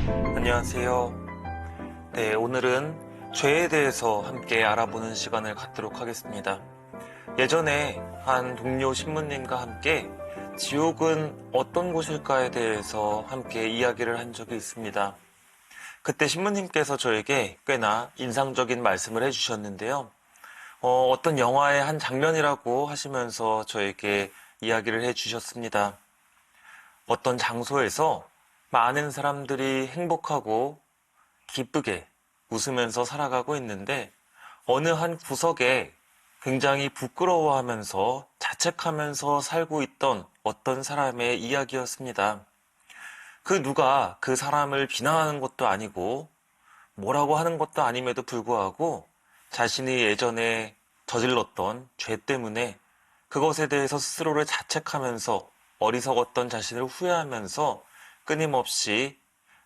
안녕하세요. 네, 오늘은 죄에 대해서 함께 알아보는 시간을 갖도록 하겠습니다. 예전에 한 동료 신부님과 함께 지옥은 어떤 곳일까에 대해서 함께 이야기를 한 적이 있습니다. 그때 신부님께서 저에게 꽤나 인상적인 말씀을 해주셨는데요. 어떤 영화의 한 장면이라고 하시면서 저에게 이야기를 해주셨습니다. 어떤 장소에서 많은 사람들이 행복하고 기쁘게 웃으면서 살아가고 있는데 어느 한 구석에 굉장히 부끄러워하면서 자책하면서 살고 있던 어떤 사람의 이야기였습니다. 그 누가 그 사람을 비난하는 것도 아니고 뭐라고 하는 것도 아님에도 불구하고 자신이 예전에 저질렀던 죄 때문에 그것에 대해서 스스로를 자책하면서 어리석었던 자신을 후회하면서 끊임없이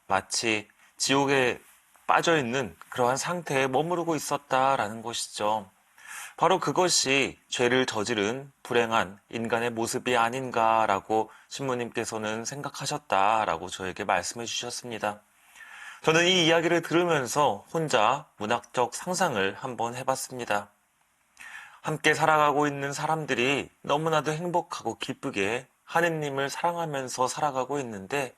마치 지옥에 빠져있는 그러한 상태에 머무르고 있었다라는 것이죠. 바로 그것이 죄를 저지른 불행한 인간의 모습이 아닌가라고 신부님께서는 생각하셨다라고 저에게 말씀해 주셨습니다. 저는 이 이야기를 들으면서 혼자 문학적 상상을 한번 해봤습니다. 함께 살아가고 있는 사람들이 너무나도 행복하고 기쁘게 하느님을 사랑하면서 살아가고 있는데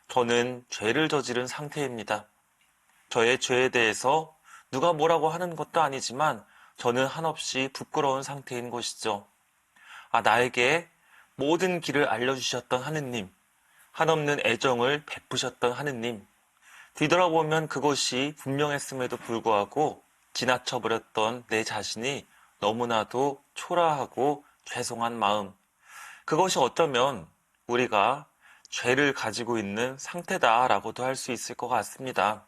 저는 죄를 저지른 상태입니다. 저의 죄에 대해서 누가 뭐라고 하는 것도 아니지만 저는 한없이 부끄러운 상태인 것이죠. 나에게 모든 길을 알려주셨던 하느님, 한없는 애정을 베푸셨던 하느님, 뒤돌아보면 그것이 분명했음에도 불구하고 지나쳐버렸던 내 자신이 너무나도 초라하고 죄송한 마음, 그것이 어쩌면 우리가 죄를 가지고 있는 상태다라고도 할 수 있을 것 같습니다.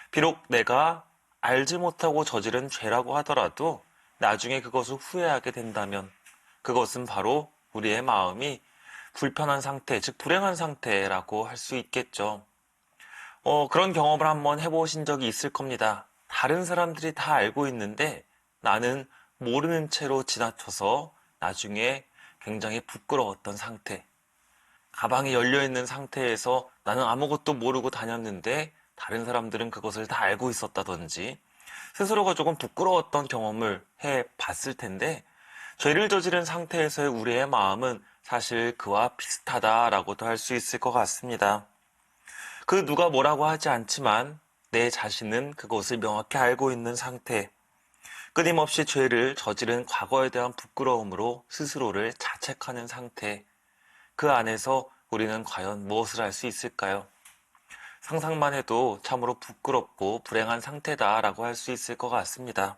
비록 내가 알지 못하고 저지른 죄라고 하더라도 나중에 그것을 후회하게 된다면 그것은 바로 우리의 마음이 불편한 상태, 즉 불행한 상태라고 할 수 있겠죠. 그런 경험을 한번 해보신 적이 있을 겁니다. 다른 사람들이 다 알고 있는데 나는 모르는 채로 지나쳐서 나중에 굉장히 부끄러웠던 상태. 가방이 열려있는 상태에서 나는 아무것도 모르고 다녔는데 다른 사람들은 그것을 다 알고 있었다든지 스스로가 조금 부끄러웠던 경험을 해봤을 텐데 죄를 저지른 상태에서의 우리의 마음은 사실 그와 비슷하다라고도 할 수 있을 것 같습니다. 그 누가 뭐라고 하지 않지만 내 자신은 그것을 명확히 알고 있는 상태, 끊임없이 죄를 저지른 과거에 대한 부끄러움으로 스스로를 자책하는 상태, 그 안에서 우리는 과연 무엇을 할 수 있을까요? 상상만 해도 참으로 부끄럽고 불행한 상태다라고 할 수 있을 것 같습니다.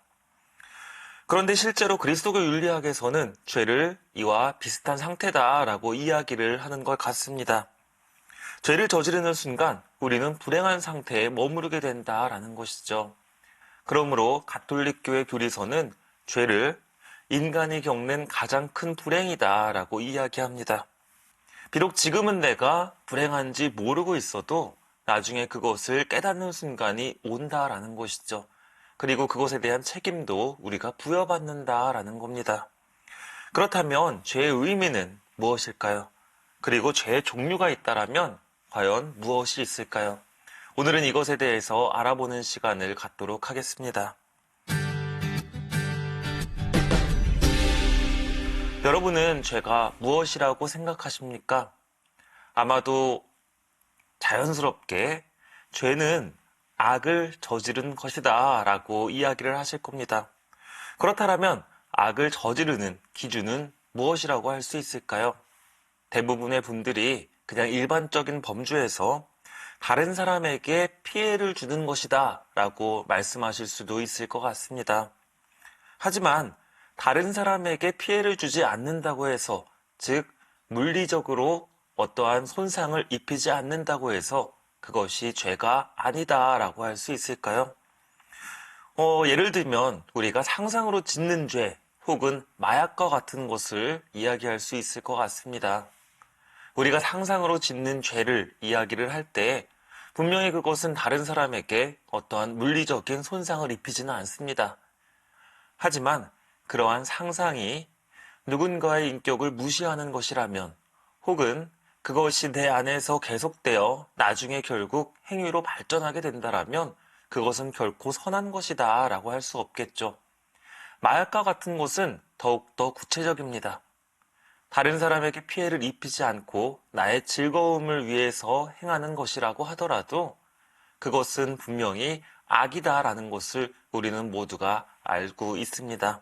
그런데 실제로 그리스도교 윤리학에서는 죄를 이와 비슷한 상태다라고 이야기를 하는 것 같습니다. 죄를 저지르는 순간 우리는 불행한 상태에 머무르게 된다라는 것이죠. 그러므로 가톨릭교회 교리서는 죄를 인간이 겪는 가장 큰 불행이다라고 이야기합니다. 비록 지금은 내가 불행한지 모르고 있어도 나중에 그것을 깨닫는 순간이 온다라는 것이죠. 그리고 그것에 대한 책임도 우리가 부여받는다라는 겁니다. 그렇다면 죄의 의미는 무엇일까요? 그리고 죄의 종류가 있다라면 과연 무엇이 있을까요? 오늘은 이것에 대해서 알아보는 시간을 갖도록 하겠습니다. 여러분은 죄가 무엇이라고 생각하십니까? 아마도 자연스럽게 죄는 악을 저지른 것이다 라고 이야기를 하실 겁니다. 그렇다면 악을 저지르는 기준은 무엇이라고 할 수 있을까요? 대부분의 분들이 그냥 일반적인 범죄에서 다른 사람에게 피해를 주는 것이다 라고 말씀하실 수도 있을 것 같습니다. 하지만 다른 사람에게 피해를 주지 않는다고 해서, 즉 물리적으로 어떠한 손상을 입히지 않는다고 해서 그것이 죄가 아니다라고 할 수 있을까요? 예를 들면 우리가 상상으로 짓는 죄 혹은 마약과 같은 것을 이야기할 수 있을 것 같습니다. 우리가 상상으로 짓는 죄를 이야기를 할 때 분명히 그것은 다른 사람에게 어떠한 물리적인 손상을 입히지는 않습니다. 하지만 그러한 상상이 누군가의 인격을 무시하는 것이라면, 혹은 그것이 내 안에서 계속되어 나중에 결국 행위로 발전하게 된다라면 그것은 결코 선한 것이다 라고 할 수 없겠죠. 마약과 같은 것은 더욱더 구체적입니다. 다른 사람에게 피해를 입히지 않고 나의 즐거움을 위해서 행하는 것이라고 하더라도 그것은 분명히 악이다라는 것을 우리는 모두가 알고 있습니다.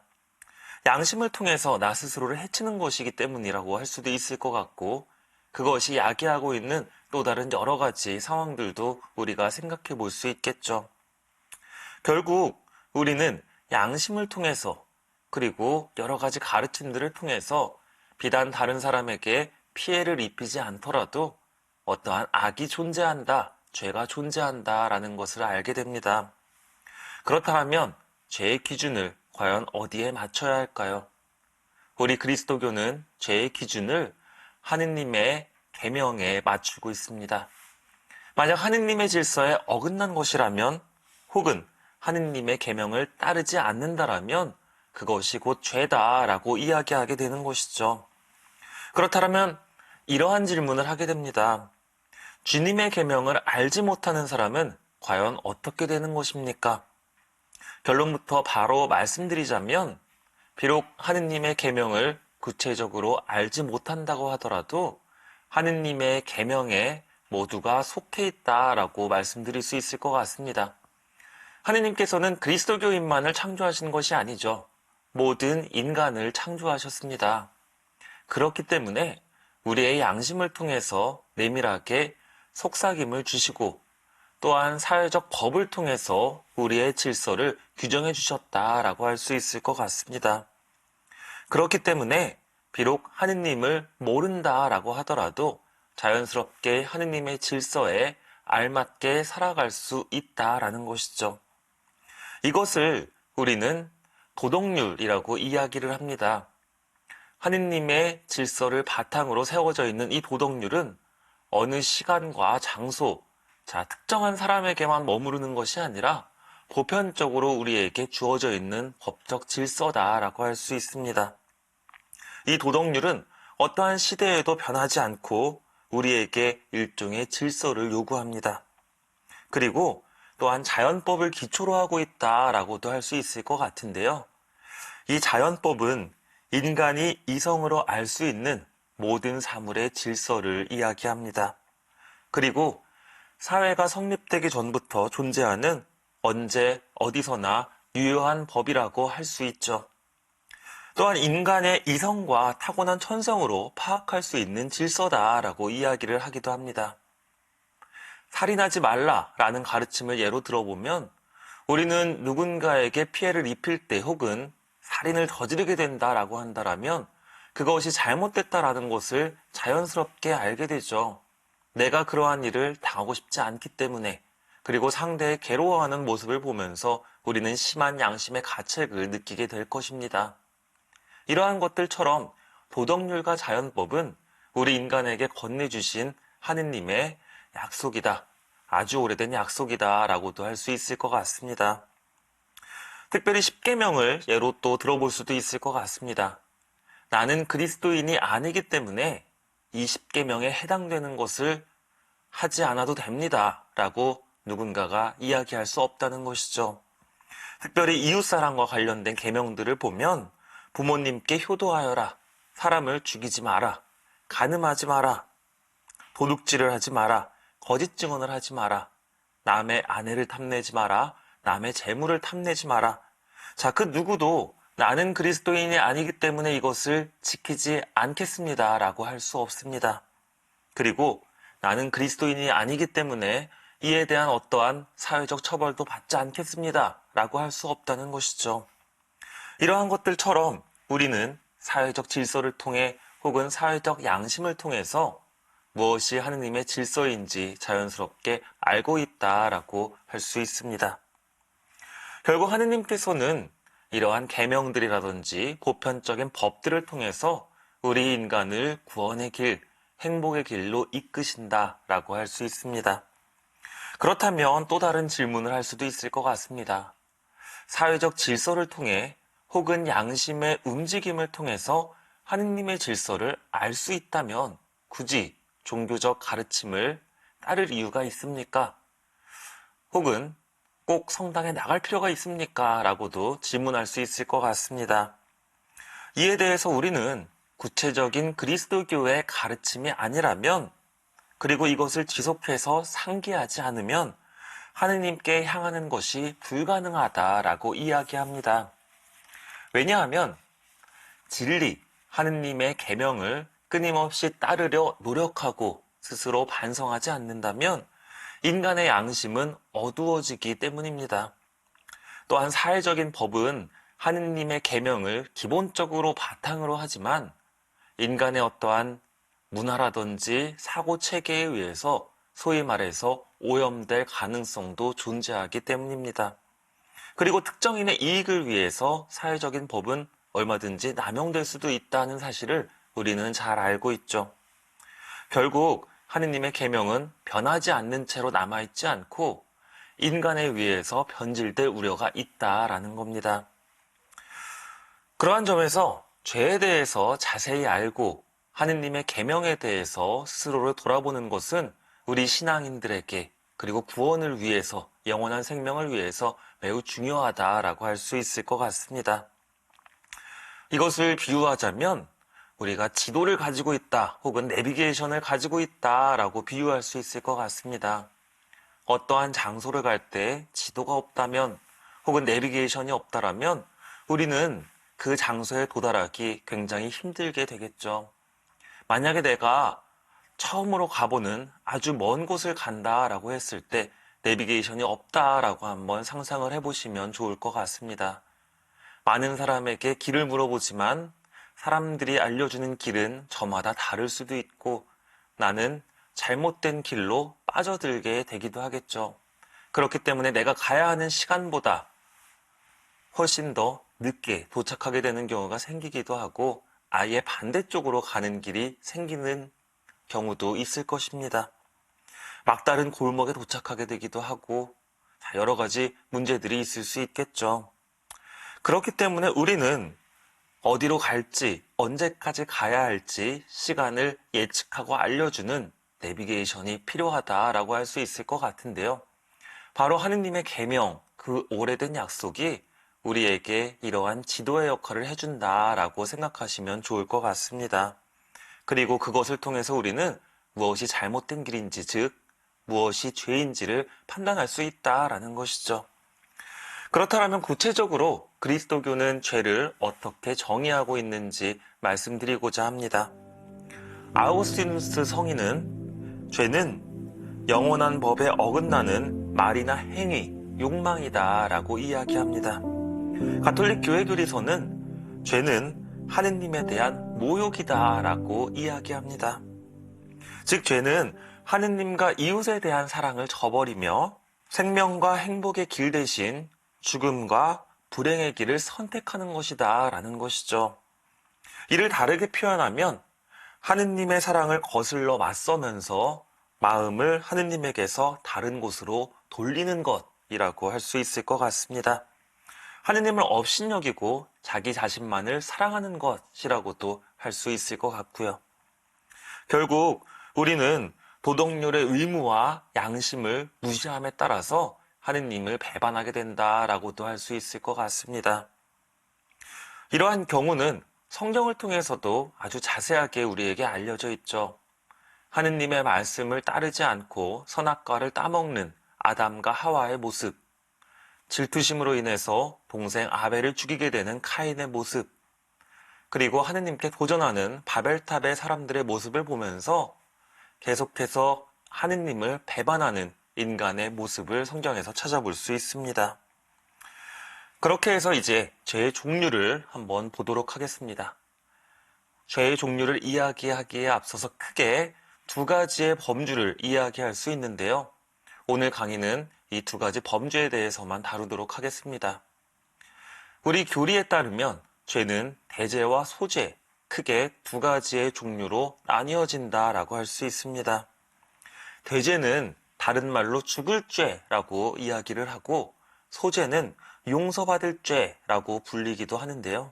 양심을 통해서 나 스스로를 해치는 것이기 때문이라고 할 수도 있을 것 같고, 그것이 야기하고 있는 또 다른 여러 가지 상황들도 우리가 생각해 볼 수 있겠죠. 결국 우리는 양심을 통해서 그리고 여러 가지 가르침들을 통해서 비단 다른 사람에게 피해를 입히지 않더라도 어떠한 악이 존재한다, 죄가 존재한다라는 것을 알게 됩니다. 그렇다면 죄의 기준을 과연 어디에 맞춰야 할까요? 우리 그리스도교는 죄의 기준을 하느님의 계명에 맞추고 있습니다. 만약 하느님의 질서에 어긋난 것이라면 혹은 하느님의 계명을 따르지 않는다라면 그것이 곧 죄다라고 이야기하게 되는 것이죠. 그렇다면 이러한 질문을 하게 됩니다. 주님의 계명을 알지 못하는 사람은 과연 어떻게 되는 것입니까? 결론부터 바로 말씀드리자면 비록 하느님의 계명을 구체적으로 알지 못한다고 하더라도 하느님의 계명에 모두가 속해 있다라고 말씀드릴 수 있을 것 같습니다. 하느님께서는 그리스도교인만을 창조하신 것이 아니죠. 모든 인간을 창조하셨습니다. 그렇기 때문에 우리의 양심을 통해서 내밀하게 속삭임을 주시고 또한 사회적 법을 통해서 우리의 질서를 규정해 주셨다라고 할 수 있을 것 같습니다. 그렇기 때문에 비록 하느님을 모른다라고 하더라도 자연스럽게 하느님의 질서에 알맞게 살아갈 수 있다라는 것이죠. 이것을 우리는 도덕률이라고 이야기를 합니다. 하느님의 질서를 바탕으로 세워져 있는 이 도덕률은 어느 시간과 장소, 특정한 사람에게만 머무르는 것이 아니라 보편적으로 우리에게 주어져 있는 법적 질서다라고 할 수 있습니다. 이 도덕률은 어떠한 시대에도 변하지 않고 우리에게 일종의 질서를 요구합니다. 그리고 또한 자연법을 기초로 하고 있다라고도 할 수 있을 것 같은데요. 이 자연법은 인간이 이성으로 알 수 있는 모든 사물의 질서를 이야기합니다. 그리고 사회가 성립되기 전부터 존재하는 언제 어디서나 유효한 법이라고 할 수 있죠. 또한 인간의 이성과 타고난 천성으로 파악할 수 있는 질서다라고 이야기를 하기도 합니다. 살인하지 말라라는 가르침을 예로 들어보면 우리는 누군가에게 피해를 입힐 때 혹은 살인을 저지르게 된다라고 한다라면 그것이 잘못됐다라는 것을 자연스럽게 알게 되죠. 내가 그러한 일을 당하고 싶지 않기 때문에 그리고 상대의 괴로워하는 모습을 보면서 우리는 심한 양심의 가책을 느끼게 될 것입니다. 이러한 것들처럼 도덕률과 자연법은 우리 인간에게 건네주신 하느님의 약속이다. 아주 오래된 약속이다 라고도 할 수 있을 것 같습니다. 특별히 십계명을 예로 또 들어볼 수도 있을 것 같습니다. 나는 그리스도인이 아니기 때문에 이 십계명에 해당되는 것을 하지 않아도 됩니다 라고 누군가가 이야기할 수 없다는 것이죠. 특별히 이웃사랑과 관련된 계명들을 보면 부모님께 효도하여라, 사람을 죽이지 마라, 간음하지 마라, 도둑질을 하지 마라, 거짓 증언을 하지 마라, 남의 아내를 탐내지 마라, 남의 재물을 탐내지 마라. 그 누구도 나는 그리스도인이 아니기 때문에 이것을 지키지 않겠습니다 라고 할 수 없습니다. 그리고 나는 그리스도인이 아니기 때문에 이에 대한 어떠한 사회적 처벌도 받지 않겠습니다 라고 할 수 없다는 것이죠. 이러한 것들처럼 우리는 사회적 질서를 통해 혹은 사회적 양심을 통해서 무엇이 하느님의 질서인지 자연스럽게 알고 있다라고 할 수 있습니다. 결국 하느님께서는 이러한 계명들이라든지 보편적인 법들을 통해서 우리 인간을 구원의 길, 행복의 길로 이끄신다라고 할 수 있습니다. 그렇다면 또 다른 질문을 할 수도 있을 것 같습니다. 사회적 질서를 통해 혹은 양심의 움직임을 통해서 하느님의 질서를 알 수 있다면 굳이 종교적 가르침을 따를 이유가 있습니까? 혹은 꼭 성당에 나갈 필요가 있습니까? 라고도 질문할 수 있을 것 같습니다. 이에 대해서 우리는 구체적인 그리스도교의 가르침이 아니라면, 그리고 이것을 지속해서 상기하지 않으면 하느님께 향하는 것이 불가능하다라고 이야기합니다. 왜냐하면 진리, 하느님의 계명을 끊임없이 따르려 노력하고 스스로 반성하지 않는다면 인간의 양심은 어두워지기 때문입니다. 또한 사회적인 법은 하느님의 계명을 기본적으로 바탕으로 하지만 인간의 어떠한 문화라든지 사고 체계에 의해서 소위 말해서 오염될 가능성도 존재하기 때문입니다. 그리고 특정인의 이익을 위해서 사회적인 법은 얼마든지 남용될 수도 있다는 사실을 우리는 잘 알고 있죠. 결국 하느님의 계명은 변하지 않는 채로 남아있지 않고 인간에 의해서 변질될 우려가 있다라는 겁니다. 그러한 점에서 죄에 대해서 자세히 알고 하느님의 계명에 대해서 스스로를 돌아보는 것은 우리 신앙인들에게, 그리고 구원을 위해서, 영원한 생명을 위해서 매우 중요하다라고 할 수 있을 것 같습니다. 이것을 비유하자면 우리가 지도를 가지고 있다, 혹은 내비게이션을 가지고 있다라고 비유할 수 있을 것 같습니다. 어떠한 장소를 갈 때 지도가 없다면, 혹은 내비게이션이 없다라면 우리는 그 장소에 도달하기 굉장히 힘들게 되겠죠. 만약에 내가 처음으로 가보는 아주 먼 곳을 간다라고 했을 때 내비게이션이 없다라고 한번 상상을 해보시면 좋을 것 같습니다. 많은 사람에게 길을 물어보지만 사람들이 알려주는 길은 저마다 다를 수도 있고 나는 잘못된 길로 빠져들게 되기도 하겠죠. 그렇기 때문에 내가 가야 하는 시간보다 훨씬 더 늦게 도착하게 되는 경우가 생기기도 하고 아예 반대쪽으로 가는 길이 생기는 경우도 있을 것입니다. 막다른 골목에 도착하게 되기도 하고 여러 가지 문제들이 있을 수 있겠죠. 그렇기 때문에 우리는 어디로 갈지, 언제까지 가야 할지 시간을 예측하고 알려주는 내비게이션이 필요하다라고 할 수 있을 것 같은데요. 바로 하느님의 계명, 그 오래된 약속이 우리에게 이러한 지도의 역할을 해준다라고 생각하시면 좋을 것 같습니다. 그리고 그것을 통해서 우리는 무엇이 잘못된 길인지, 즉 무엇이 죄인지를 판단할 수 있다라는 것이죠. 그렇다면 구체적으로 그리스도교는 죄를 어떻게 정의하고 있는지 말씀드리고자 합니다. 아우구스티누스 성인은 죄는 영원한 법에 어긋나는 말이나 행위, 욕망이다라고 이야기합니다. 가톨릭 교회 교리서는 죄는 하느님에 대한 모욕이다라고 이야기합니다. 즉 죄는 하느님과 이웃에 대한 사랑을 저버리며 생명과 행복의 길 대신 죽음과 불행의 길을 선택하는 것이다 라는 것이죠. 이를 다르게 표현하면 하느님의 사랑을 거슬러 맞서면서 마음을 하느님에게서 다른 곳으로 돌리는 것이라고 할 수 있을 것 같습니다. 하느님을 업신여기고 자기 자신만을 사랑하는 것이라고도 할 수 있을 것 같고요. 결국 우리는 도덕률의 의무와 양심을 무시함에 따라서 하느님을 배반하게 된다라고도 할 수 있을 것 같습니다. 이러한 경우는 성경을 통해서도 아주 자세하게 우리에게 알려져 있죠. 하느님의 말씀을 따르지 않고 선악과를 따먹는 아담과 하와의 모습, 질투심으로 인해서 동생 아벨을 죽이게 되는 카인의 모습, 그리고 하느님께 도전하는 바벨탑의 사람들의 모습을 보면서 계속해서 하느님을 배반하는 인간의 모습을 성경에서 찾아볼 수 있습니다. 그렇게 해서 이제 죄의 종류를 한번 보도록 하겠습니다. 죄의 종류를 이야기하기에 앞서서 크게 두 가지의 범주를 이야기할 수 있는데요. 오늘 강의는 이 두 가지 범주에 대해서만 다루도록 하겠습니다. 우리 교리에 따르면 죄는 대죄와 소죄, 크게 두 가지의 종류로 나뉘어진다라고 할 수 있습니다. 대죄는 다른 말로 죽을 죄라고 이야기를 하고 소죄는 용서받을 죄라고 불리기도 하는데요.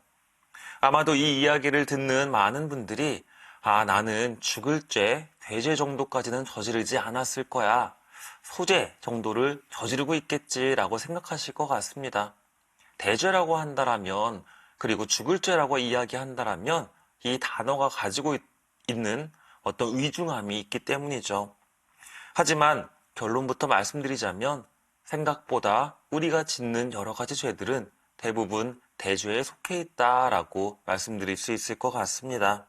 아마도 이 이야기를 듣는 많은 분들이 나는 죽을 죄, 대죄 정도까지는 저지르지 않았을 거야. 소죄 정도를 저지르고 있겠지라고 생각하실 것 같습니다. 대죄라고 한다라면, 그리고 죽을 죄라고 이야기한다라면 이 단어가 가지고 있는 어떤 위중함이 있기 때문이죠. 하지만 결론부터 말씀드리자면 생각보다 우리가 짓는 여러 가지 죄들은 대부분 대죄에 속해 있다라고 말씀드릴 수 있을 것 같습니다.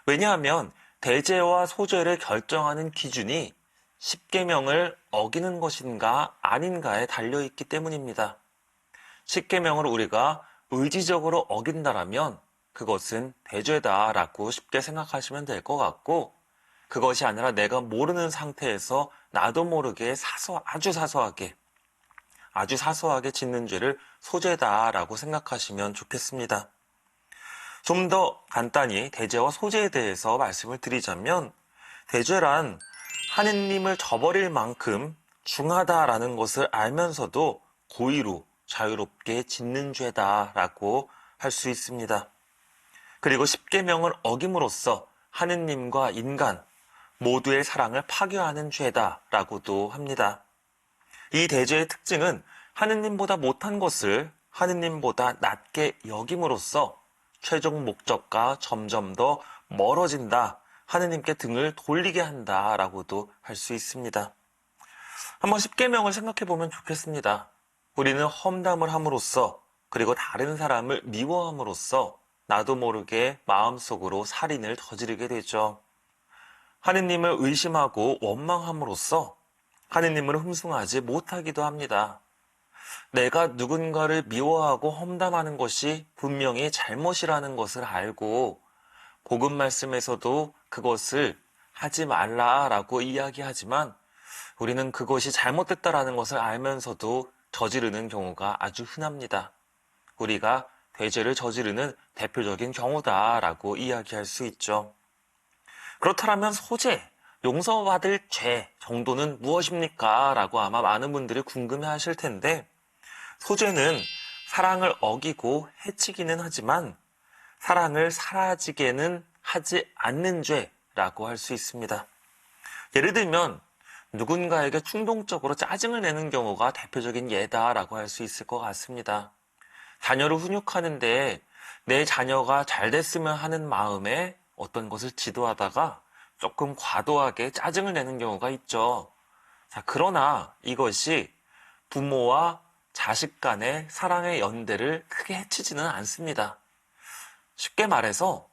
왜냐하면 대죄와 소죄를 결정하는 기준이 십계명을 어기는 것인가 아닌가에 달려있기 때문입니다. 십계명을 우리가 의지적으로 어긴다라면 그것은 대죄다라고 쉽게 생각하시면 될 것 같고, 그것이 아니라 내가 모르는 상태에서 나도 모르게 아주 사소하게 짓는 죄를 소죄다라고 생각하시면 좋겠습니다. 좀 더 간단히 대죄와 소죄에 대해서 말씀을 드리자면, 대죄란 하느님을 저버릴 만큼 중하다라는 것을 알면서도 고의로 자유롭게 짓는 죄다라고 할 수 있습니다. 그리고 십계명을 어김으로써 하느님과 인간 모두의 사랑을 파괴하는 죄다라고도 합니다. 이 대죄의 특징은 하느님보다 못한 것을 하느님보다 낮게 여김으로써 최종 목적과 점점 더 멀어진다, 하느님께 등을 돌리게 한다라고도 할 수 있습니다. 한번 십계명을 생각해 보면 좋겠습니다. 우리는 험담을 함으로써, 그리고 다른 사람을 미워함으로써 나도 모르게 마음속으로 살인을 저지르게 되죠. 하느님을 의심하고 원망함으로써 하느님을 흠숭하지 못하기도 합니다. 내가 누군가를 미워하고 험담하는 것이 분명히 잘못이라는 것을 알고 복음 말씀에서도 그것을 하지 말라라고 이야기하지만 우리는 그것이 잘못됐다라는 것을 알면서도 저지르는 경우가 아주 흔합니다. 우리가 대죄를 저지르는 대표적인 경우다라고 이야기할 수 있죠. 그렇다면 소죄, 용서받을 죄 정도는 무엇입니까? 라고 아마 많은 분들이 궁금해 하실 텐데, 소죄는 사랑을 어기고 해치기는 하지만 사랑을 사라지게는 하지 않는 죄라고 할 수 있습니다. 예를 들면 누군가에게 충동적으로 짜증을 내는 경우가 대표적인 예다라고 할 수 있을 것 같습니다. 자녀를 훈육하는데 내 자녀가 잘 됐으면 하는 마음에 어떤 것을 지도하다가 조금 과도하게 짜증을 내는 경우가 있죠. 자, 그러나 이것이 부모와 자식 간의 사랑의 연대를 크게 해치지는 않습니다. 쉽게 말해서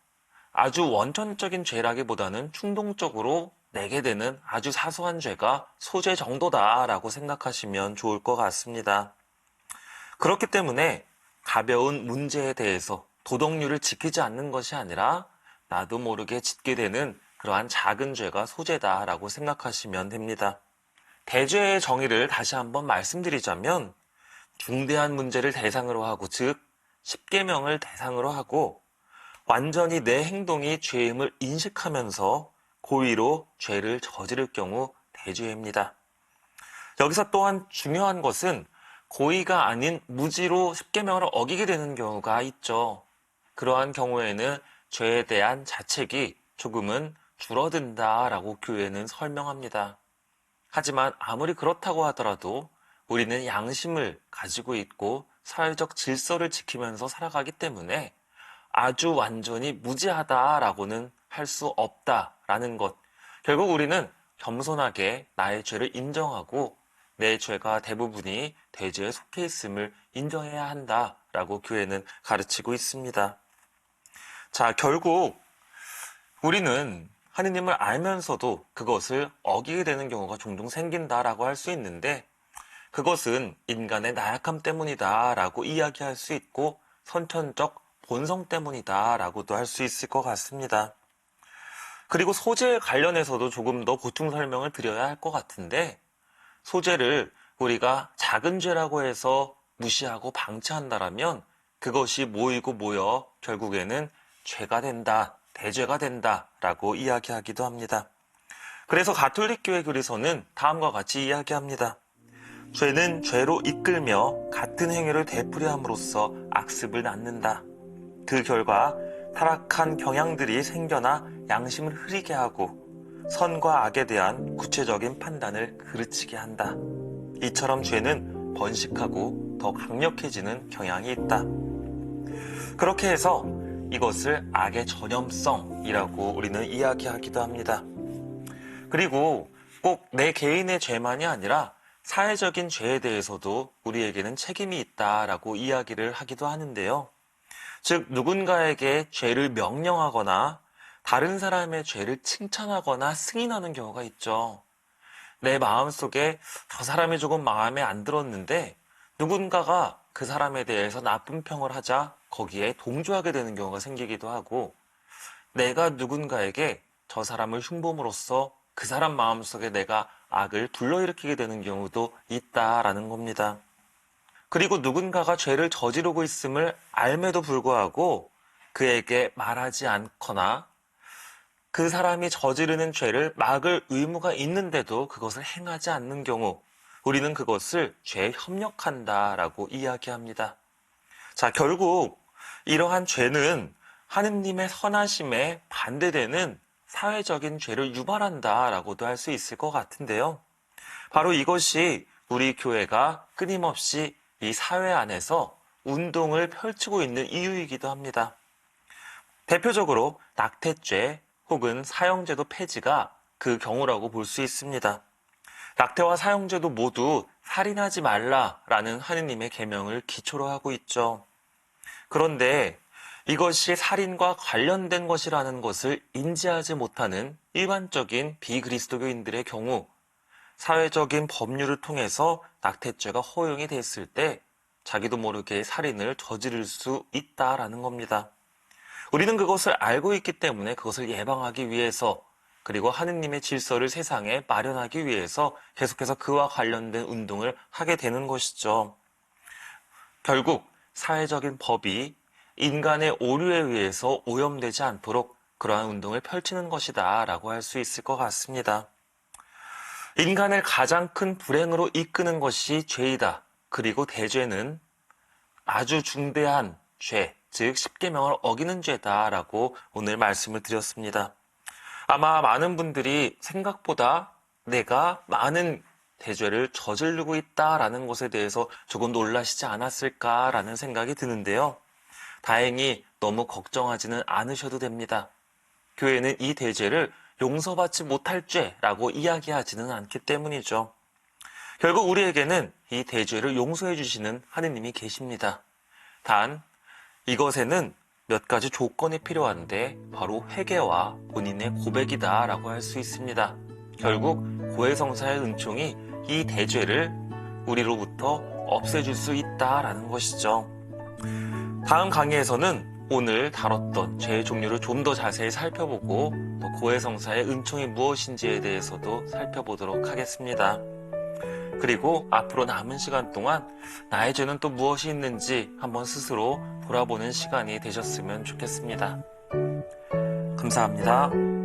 아주 원천적인 죄라기보다는 충동적으로 내게 되는 아주 사소한 죄가 소죄 정도다라고 생각하시면 좋을 것 같습니다. 그렇기 때문에 가벼운 문제에 대해서 도덕률을 지키지 않는 것이 아니라 나도 모르게 짓게 되는 그러한 작은 죄가 소죄다라고 생각하시면 됩니다. 대죄의 정의를 다시 한번 말씀드리자면 중대한 문제를 대상으로 하고, 즉 십계명을 대상으로 하고 완전히 내 행동이 죄임을 인식하면서 고의로 죄를 저지를 경우 대죄입니다. 여기서 또한 중요한 것은 고의가 아닌 무지로 십계명을 어기게 되는 경우가 있죠. 그러한 경우에는 죄에 대한 자책이 조금은 줄어든다라고 교회는 설명합니다. 하지만 아무리 그렇다고 하더라도 우리는 양심을 가지고 있고 사회적 질서를 지키면서 살아가기 때문에 아주 완전히 무지하다라고는 할 수 없다라는 것. 결국 우리는 겸손하게 나의 죄를 인정하고 내 죄가 대부분이 대죄에 속해 있음을 인정해야 한다라고 교회는 가르치고 있습니다. 자, 결국 우리는 하느님을 알면서도 그것을 어기게 되는 경우가 종종 생긴다라고 할 수 있는데, 그것은 인간의 나약함 때문이다라고 이야기할 수 있고 선천적 본성 때문이다라고도 할 수 있을 것 같습니다. 그리고 소재에 관련해서도 조금 더 보충 설명을 드려야 할 것 같은데, 소재를 우리가 작은 죄라고 해서 무시하고 방치한다라면 그것이 모이고 모여 결국에는 죄가 된다, 대죄가 된다라고 이야기하기도 합니다. 그래서 가톨릭교회 교리서는 다음과 같이 이야기합니다. 죄는 죄로 이끌며 같은 행위를 되풀이함으로써 악습을 낳는다. 그 결과 타락한 경향들이 생겨나 양심을 흐리게 하고 선과 악에 대한 구체적인 판단을 그르치게 한다. 이처럼 죄는 번식하고 더 강력해지는 경향이 있다. 그렇게 해서 이것을 악의 전염성이라고 우리는 이야기하기도 합니다. 그리고 꼭 내 개인의 죄만이 아니라 사회적인 죄에 대해서도 우리에게는 책임이 있다라고 이야기를 하기도 하는데요. 즉 누군가에게 죄를 명령하거나 다른 사람의 죄를 칭찬하거나 승인하는 경우가 있죠. 내 마음속에 저 사람이 조금 마음에 안 들었는데 누군가가 그 사람에 대해서 나쁜 평을 하자 거기에 동조하게 되는 경우가 생기기도 하고, 내가 누군가에게 저 사람을 흉봄으로써 그 사람 마음속에 내가 악을 불러일으키게 되는 경우도 있다라는 겁니다. 그리고 누군가가 죄를 저지르고 있음을 알매도 불구하고 그에게 말하지 않거나 그 사람이 저지르는 죄를 막을 의무가 있는데도 그것을 행하지 않는 경우, 우리는 그것을 죄에 협력한다라고 이야기합니다. 자, 결국 이러한 죄는 하느님의 선하심에 반대되는 사회적인 죄를 유발한다라고도 할 수 있을 것 같은데요. 바로 이것이 우리 교회가 끊임없이 이 사회 안에서 운동을 펼치고 있는 이유이기도 합니다. 대표적으로 낙태죄 혹은 사형제도 폐지가 그 경우라고 볼 수 있습니다. 낙태와 사형제도 모두 살인하지 말라라는 하느님의 계명을 기초로 하고 있죠. 그런데 이것이 살인과 관련된 것이라는 것을 인지하지 못하는 일반적인 비그리스도교인들의 경우 사회적인 법률을 통해서 낙태죄가 허용이 됐을 때 자기도 모르게 살인을 저지를 수 있다라는 겁니다. 우리는 그것을 알고 있기 때문에 그것을 예방하기 위해서, 그리고 하느님의 질서를 세상에 마련하기 위해서 계속해서 그와 관련된 운동을 하게 되는 것이죠. 결국 사회적인 법이 인간의 오류에 의해서 오염되지 않도록 그러한 운동을 펼치는 것이다 라고 할 수 있을 것 같습니다. 인간을 가장 큰 불행으로 이끄는 것이 죄이다. 그리고 대죄는 아주 중대한 죄, 즉 십계명을 어기는 죄다라고 오늘 말씀을 드렸습니다. 아마 많은 분들이 생각보다 내가 많은 대죄를 저지르고 있다라는 것에 대해서 조금 놀라시지 않았을까라는 생각이 드는데요. 다행히 너무 걱정하지는 않으셔도 됩니다. 교회는 이 대죄를 용서받지 못할 죄라고 이야기하지는 않기 때문이죠. 결국 우리에게는 이 대죄를 용서해 주시는 하느님이 계십니다. 단 이것에는 몇 가지 조건이 필요한데 바로 회개와 본인의 고백이다라고 할 수 있습니다. 결국 고해성사의 은총이 이 대죄를 우리로부터 없애줄 수 있다라는 것이죠. 다음 강의에서는 오늘 다뤘던 죄의 종류를 좀 더 자세히 살펴보고 또 고해성사의 은총이 무엇인지에 대해서도 살펴보도록 하겠습니다. 그리고 앞으로 남은 시간 동안 나의 죄는 또 무엇이 있는지 한번 스스로 돌아보는 시간이 되셨으면 좋겠습니다. 감사합니다.